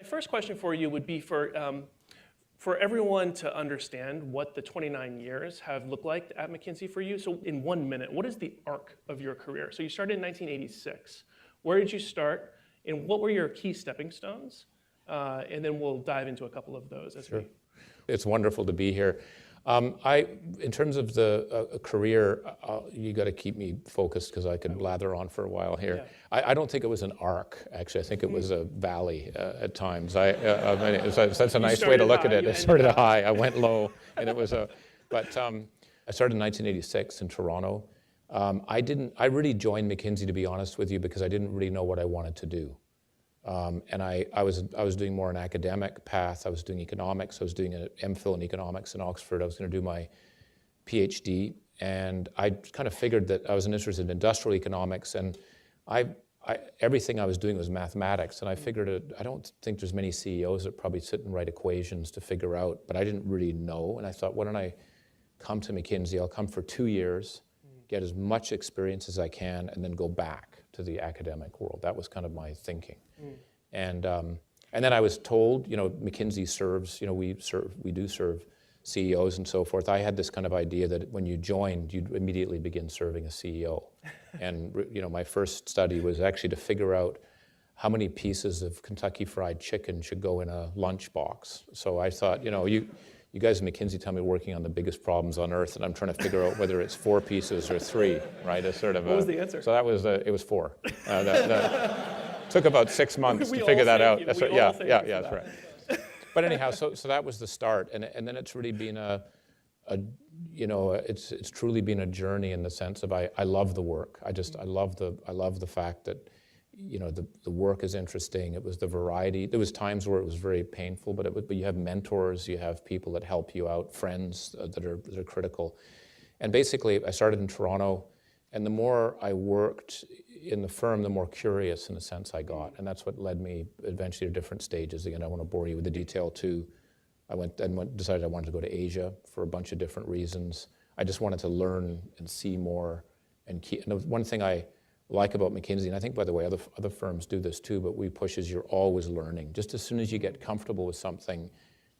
My first question for you would be for everyone to understand what the 29 years have looked like at McKinsey for you. So in 1 minute, what is the arc of your career? So you started in 1986. Where did you start, and what were your key stepping stones? And then we'll dive into a couple of those as Sure. It's wonderful to be here. In terms of the career, you got to keep me focused because I could blather on for a while here. Yeah. I don't think it was an arc, actually. I think it was a valley at times. That's a nice way to look at it. It started high, I went low, and it was a. But I started in 1986 in Toronto. I really joined McKinsey, to be honest with you, because I didn't really know what I wanted to do. And I was doing more an academic path. I was doing economics. I was doing an MPhil in economics in Oxford. I was going to do my PhD, and I kind of figured that I was interested in industrial economics, and everything I was doing was mathematics, and I figured I don't think there's many CEOs that probably sit and write equations to figure out, but I didn't really know, and I thought, why don't I come to McKinsey? I'll come for 2 years, get as much experience as I can, and then go back to the academic world. That was kind of my thinking. And then I was told, McKinsey serves, we do serve CEOs and so forth. I had this kind of idea that when you joined, you'd immediately begin serving a CEO. And my first study was actually to figure out how many pieces of Kentucky Fried Chicken should go in a lunchbox. So I thought, you guys at McKinsey tell me we're working on the biggest problems on earth, and I'm trying to figure out whether it's 4 pieces or 3, right? What was the answer? So that was, it was 4. Took about 6 months to figure that out. That's right. Yeah, that's right. But anyhow, so that was the start, and then it's really been it's truly been a journey in the sense of I love the work. I love the fact that the work is interesting. It was the variety. There was times where it was very painful, but you have mentors, you have people that help you out, friends that are critical. And basically, I started in Toronto, and the more I worked in the firm, the more curious in a sense I got, and that's what led me eventually to different stages. Again, I want to bore you with the detail too. I decided I wanted to go to Asia for a bunch of different reasons. I just wanted to learn and see more, and one thing I like about McKinsey, and I think, by the way, other firms do this too, but we push is you're always learning. Just as soon as you get comfortable with something,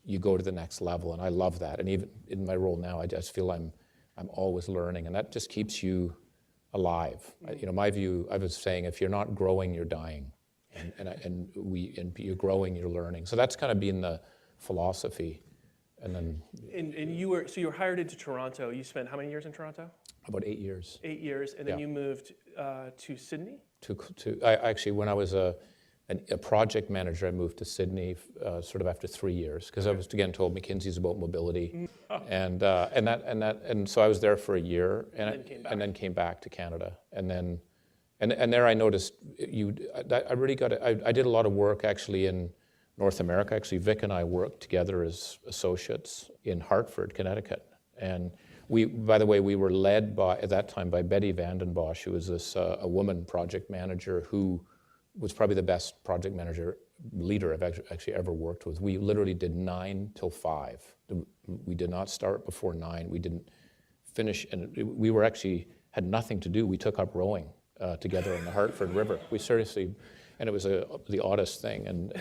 you go to the next level, and I love that. And even in my role now, I just feel I'm always learning, and that just keeps you alive. My view, I was saying, if you're not growing, you're dying, and you're growing, you're learning. So that's kind of been the philosophy. And then you were hired into Toronto. You spent how many years in Toronto? About 8 years. 8 years, and then you moved to Sydney. Actually, when I was a project manager, I moved to Sydney sort of after 3 years, because I was again told McKinsey's about mobility, and so I was there for a year, and then came back to Canada, and there I noticed I did a lot of work actually in North America. Actually, Vic and I worked together as associates in Hartford, Connecticut, and by the way, we were led at that time by Betty Vandenbosch, who was this a woman project manager who was probably the best project manager leader I've actually ever worked with. We literally did 9 till 5. We did not start before 9. We didn't finish, and we were actually had nothing to do. We took up rowing together in the Hartford River. We seriously, and it was the oddest thing.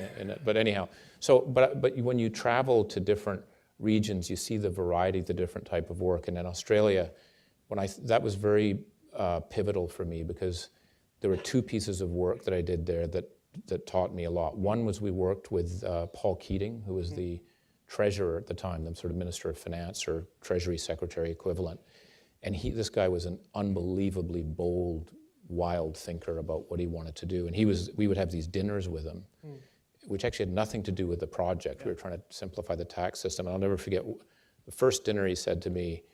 But anyhow, but when you travel to different regions, you see the variety, the different type of work. And in Australia, that was very pivotal for me, because there were 2 pieces of work that I did there that taught me a lot. One was we worked with Paul Keating, who was the treasurer at the time, the sort of Minister of Finance or Treasury Secretary equivalent. And this guy was an unbelievably bold, wild thinker about what he wanted to do. And we would have these dinners with him, which actually had nothing to do with the project. We were trying to simplify the tax system. And I'll never forget, the first dinner he said to me,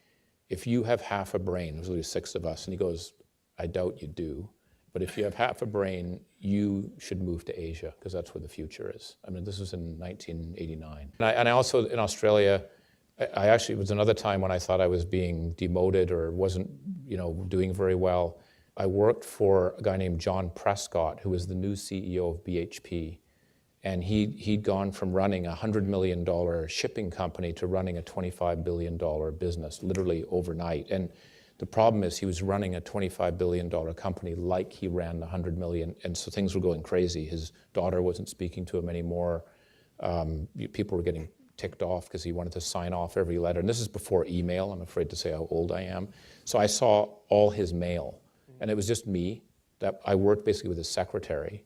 if you have half a brain, there was only 6 of us, and he goes, I doubt you do, but if you have half a brain, you should move to Asia, because that's where the future is. I mean, this was in 1989. And I also, in Australia, I actually, it was another time when I thought I was being demoted or wasn't, doing very well. I worked for a guy named John Prescott, who was the new CEO of BHP. And he'd gone from running a $100 million shipping company to running a $25 billion business, literally overnight. And the problem is he was running a $25 billion company like he ran the $100 million, and so things were going crazy. His daughter wasn't speaking to him anymore. People were getting ticked off because he wanted to sign off every letter. And this is before email. I'm afraid to say how old I am. So I saw all his mail, and it was just me. That I worked basically with his secretary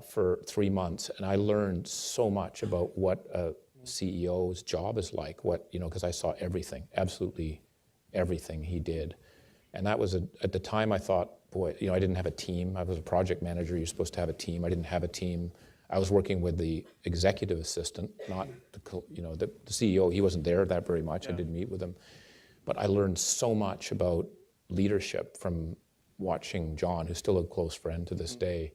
for 3 months, and I learned so much about what a CEO's job is like. Because I saw everything, absolutely everything he did. And that was at the time I thought, boy, I didn't have a team. I was a project manager. You're supposed to have a team. I didn't have a team. I was working with the executive assistant, not the CEO. He wasn't there that very much. Yeah. I didn't meet with him. But I learned so much about leadership from watching John, who's still a close friend to this day,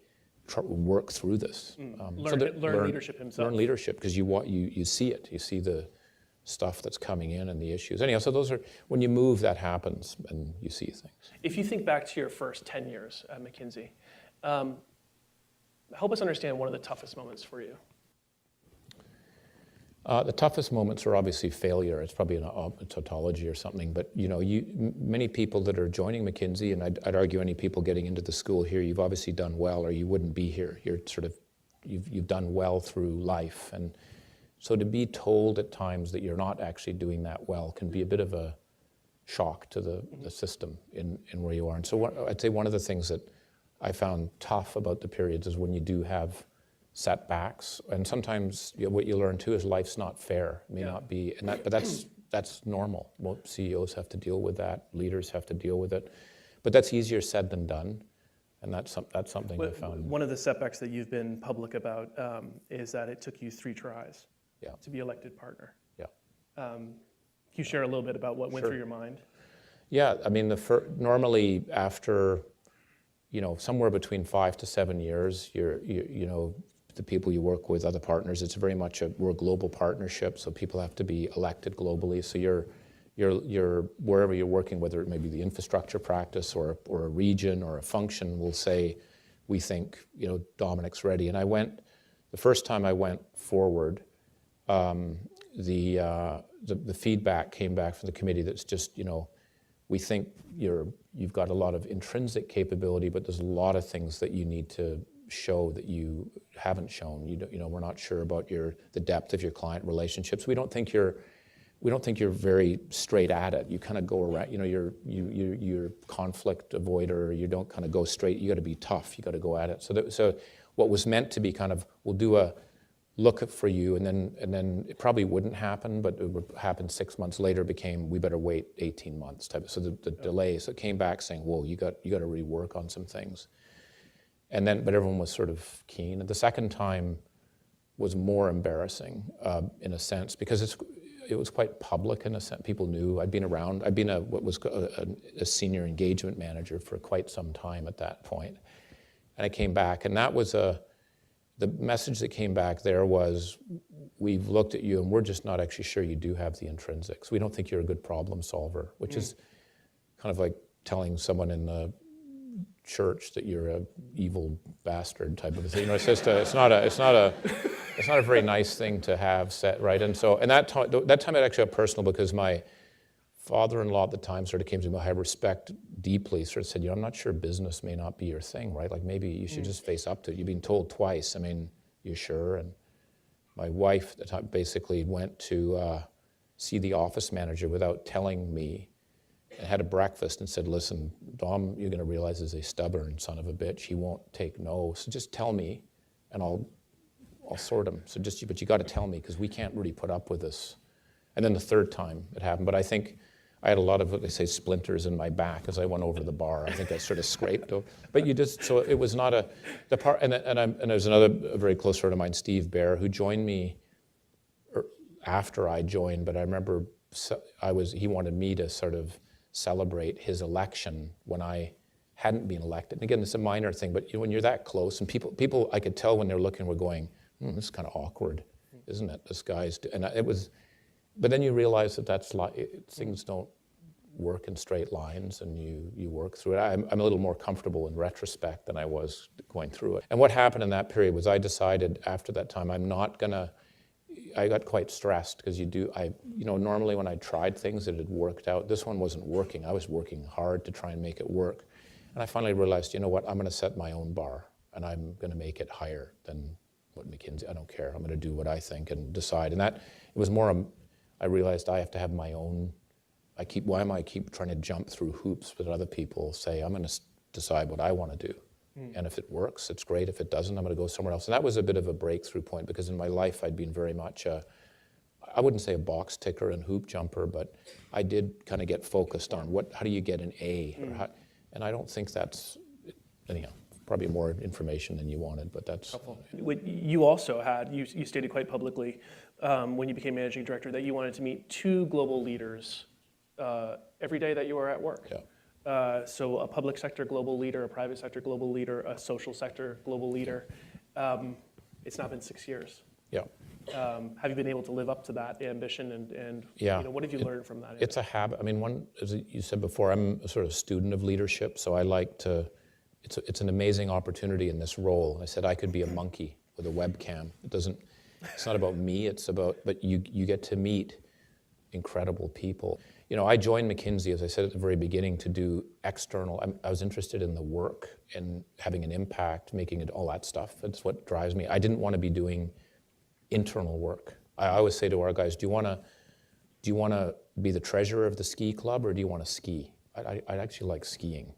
work through this. Learn leadership himself. Learn leadership, because you see it. You see the stuff that's coming in and the issues. Anyhow, so those are, when you move, that happens and you see things. If you think back to your first 10 years at McKinsey, help us understand one of the toughest moments for you. The toughest moments are obviously failure. It's probably a tautology or something, but many people that are joining McKinsey, and I'd argue any people getting into the school here, you've obviously done well, or you wouldn't be here. You've done well through life, and so to be told at times that you're not actually doing that well can be a bit of a shock to the system in where you are. And so I'd say one of the things that I found tough about the periods is when you do have setbacks, and sometimes what you learn too is life's not fair. It may not be, but that's normal. Most CEOs have to deal with that. Leaders have to deal with it, but that's easier said than done, and that's something I found. One of the setbacks that you've been public about is that it took you 3 tries to be elected partner. Yeah. Can you share a little bit about what went through your mind? Yeah, I mean, normally after somewhere between 5 to 7 years, the people you work with, other partners, it's very much we're a global partnership, so people have to be elected globally. So you're wherever you're working, whether it may be the infrastructure practice or a region or a function, will say, we think Domnic's ready. And the first time I went forward, the feedback came back from the committee that's just we think you've got a lot of intrinsic capability, but there's a lot of things that you need to show that you haven't shown. We're not sure about the depth of your client relationships. We don't think you're very straight at it. You kind of go around. You're conflict avoider. You don't kind of go straight. You got to be tough. You got to go at it. So what was meant to be kind of, we'll do a look for you, and then it probably wouldn't happen, but it would happen 6 months later, became, we better wait 18 months type. So the delay, so it came back saying, whoa, you got to rework on some things. But everyone was sort of keen. And the second time was more embarrassing in a sense, because it was quite public in a sense. People knew I'd been around. I'd been what was a senior engagement manager for quite some time at that point. And I came back, and that was the message that came back there was, we've looked at you and we're just not actually sure you do have the intrinsics. We don't think you're a good problem solver, which is kind of like telling someone in the church that you're a evil bastard type of a thing. It's not a very nice thing to have said, right? And that time it actually got personal, because my father-in-law at the time sort of came to me, I respect deeply, sort of said, I'm not sure business may not be your thing, right? Like maybe you should just face up to it. You've been told twice. I mean, you sure? And my wife at the time basically went to see the office manager without telling me, and had a breakfast and said, listen, Dom, you're going to realize is a stubborn son of a bitch. He won't take no. So just tell me and I'll sort him. But you got to tell me, because we can't really put up with this. And then the third time it happened, but I think I had a lot of what they say splinters in my back as I went over the bar. I think I sort of scraped over. But so it was not the part. And there's another very close friend of mine, Steve Bear, who joined me after I joined. But I remember he wanted me to sort of celebrate his election when I hadn't been elected. And again, it's a minor thing, but when you're that close, and people, I could tell when they're looking, were going, this is kind of awkward, isn't it? This guy's, and it was. But then you realize that things don't work in straight lines, and you work through it. I'm a little more comfortable in retrospect than I was going through it. And what happened in that period was I decided after that time I got quite stressed, because normally when I tried things, it had worked out. This one wasn't working. I was working hard to try and make it work. And I finally realized, I'm going to set my own bar, and I'm going to make it higher than what McKinsey, I don't care. I'm going to do what I think and decide. And that, it was more, I realized I have to have my own, why am I keep trying to jump through hoops that other people say? I'm going to decide what I want to do. And if it works, it's great. If it doesn't, I'm going to go somewhere else. And that was a bit of a breakthrough point, because in my life I'd been very much I wouldn't say a box ticker and hoop jumper, but I did kind of get focused on how do you get an A? And I don't think that's, anyhow, probably more information than you wanted, but that's helpful. You also had, you stated quite publicly when you became managing director that you wanted to meet 2 global leaders every day that you were at work. Yeah. So a public sector global leader, a private sector global leader, a social sector global leader. It's now been 6 years. Yeah. Have you been able to live up to that ambition, and Yeah. what have you learned from that? It's a habit. I mean, as you said before, I'm a sort of student of leadership, so I like to, it's an amazing opportunity in this role. I said I could be a monkey with a webcam. It's not about me, but you get to meet incredible people. I joined McKinsey, as I said at the very beginning, to do external. I was interested in the work and having an impact, making it, all that stuff. That's what drives me. I didn't want to be doing internal work. I always say to our guys, do you want to be the treasurer of the ski club, or do you want to ski? I actually like skiing,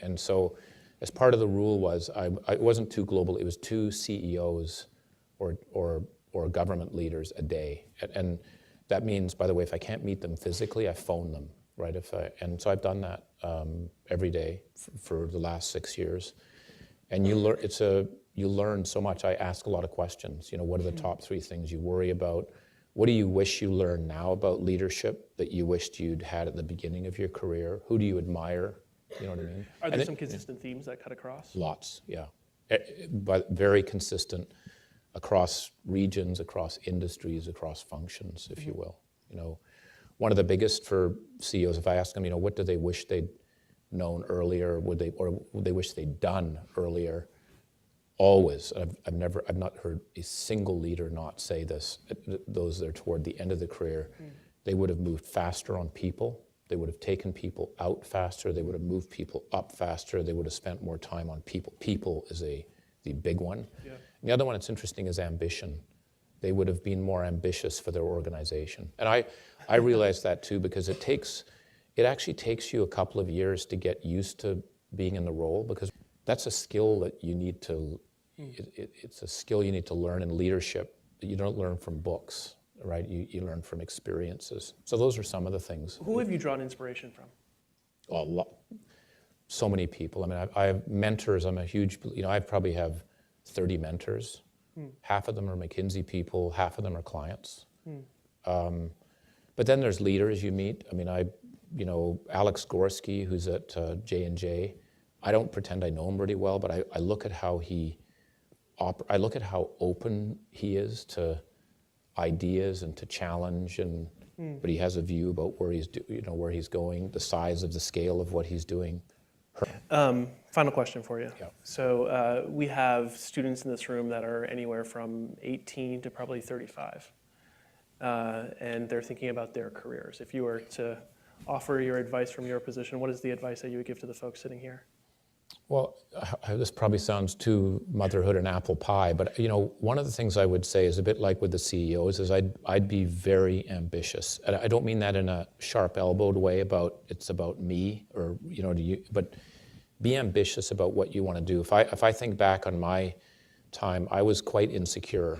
and so as part of the rule was, it wasn't 2 global, it was 2 CEOs or government leaders a day. And that means, by the way, if I can't meet them physically, I phone them, right? And so I've done that every day for the last 6 years. And you learn so much. I ask a lot of questions. What are the top 3 things you worry about? What do you wish you learned now about leadership that you wished you'd had at the beginning of your career? Who do you admire? You know what I mean? Are there some consistent themes that cut across? Lots, yeah. But very consistent across regions, across industries, across functions, if you will. One of the biggest for CEOs, if I ask them, what do they wish they'd known earlier, would they wish they'd done earlier? Always, I've not heard a single leader not say this. Those that are toward the end of the career, they would have moved faster on people. They would have taken people out faster. They would have moved people up faster. They would have spent more time on people. People is the big one. Yeah. And the other one that's interesting is ambition. They would have been more ambitious for their organization. And I realized that too, because it actually takes you a couple of years to get used to being in the role, because that's a skill that you need to, it's a skill you need to learn in leadership that you don't learn from books, right? You learn from experiences. So those are some of the things. Who have you drawn inspiration from? So many people. I mean, I have mentors. I'm a huge, I probably have 30 mentors. Half of them are McKinsey people, half of them are clients. But then there's leaders you meet. I mean, Alex Gorski, who's at J&J, I don't pretend I know him really well, but I look at how I look at how open he is to ideas and to challenge, but he has a view about where he's going, the size of the scale of what he's doing. Final question for you. Yeah. So we have students in this room that are anywhere from 18 to probably 35, and they're thinking about their careers. If you were to offer your advice from your position, what is the advice that you would give to the folks sitting here? Well, this probably sounds too motherhood and apple pie, but one of the things I would say is a bit like with the CEOs is I'd be very ambitious. And I don't mean that in a sharp-elbowed way it's about me or but be ambitious about what you want to do. If I think back on my time, I was quite insecure,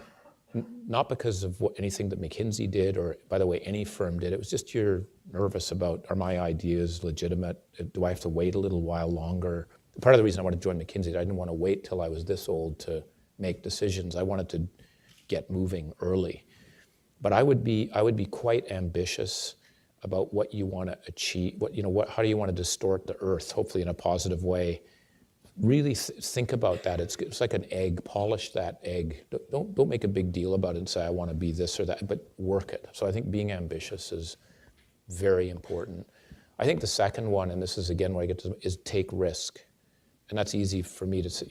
not because of anything that McKinsey did or, by the way, any firm did. It was just you're nervous about, are my ideas legitimate? Do I have to wait a little while longer? Part of the reason I wanted to join McKinsey, I didn't want to wait till I was this old to make decisions. I wanted to get moving early. But I would be quite ambitious about what you want to achieve. How do you want to distort the earth, hopefully in a positive way? Really think about that. It's like an egg. Polish that egg. Don't make a big deal about it and say I want to be this or that, but work it. So I think being ambitious is very important. I think the second one, and this is again where I get to, is take risk. And that's easy for me to say,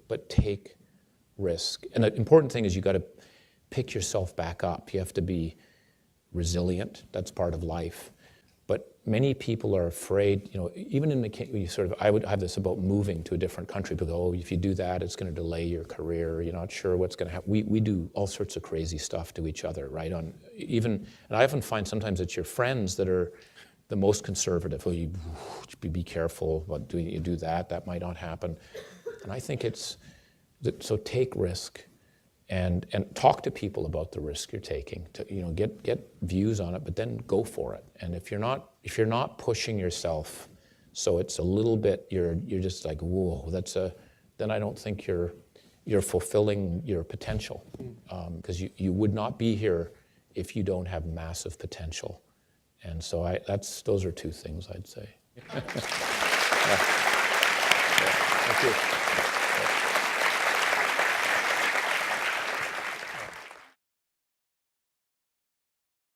but take risk. And the important thing is you got to pick yourself back up. You have to be resilient. That's part of life. But many people are afraid, even in I would have this about moving to a different country. People go, oh, if you do that, it's going to delay your career. You're not sure what's going to happen. We do all sorts of crazy stuff to each other, right? And I often find sometimes it's your friends that are the most conservative. Oh, you be careful about doing, you do that, that might not happen. And I think so take risk. And talk to people about the risk you're taking. To get views on it, but then go for it. And if you're not pushing yourself, so it's a little bit you're just like whoa, then I don't think you're fulfilling your potential, because you would not be here if you don't have massive potential. And so those are two things I'd say. Yeah. Yeah. Thank you.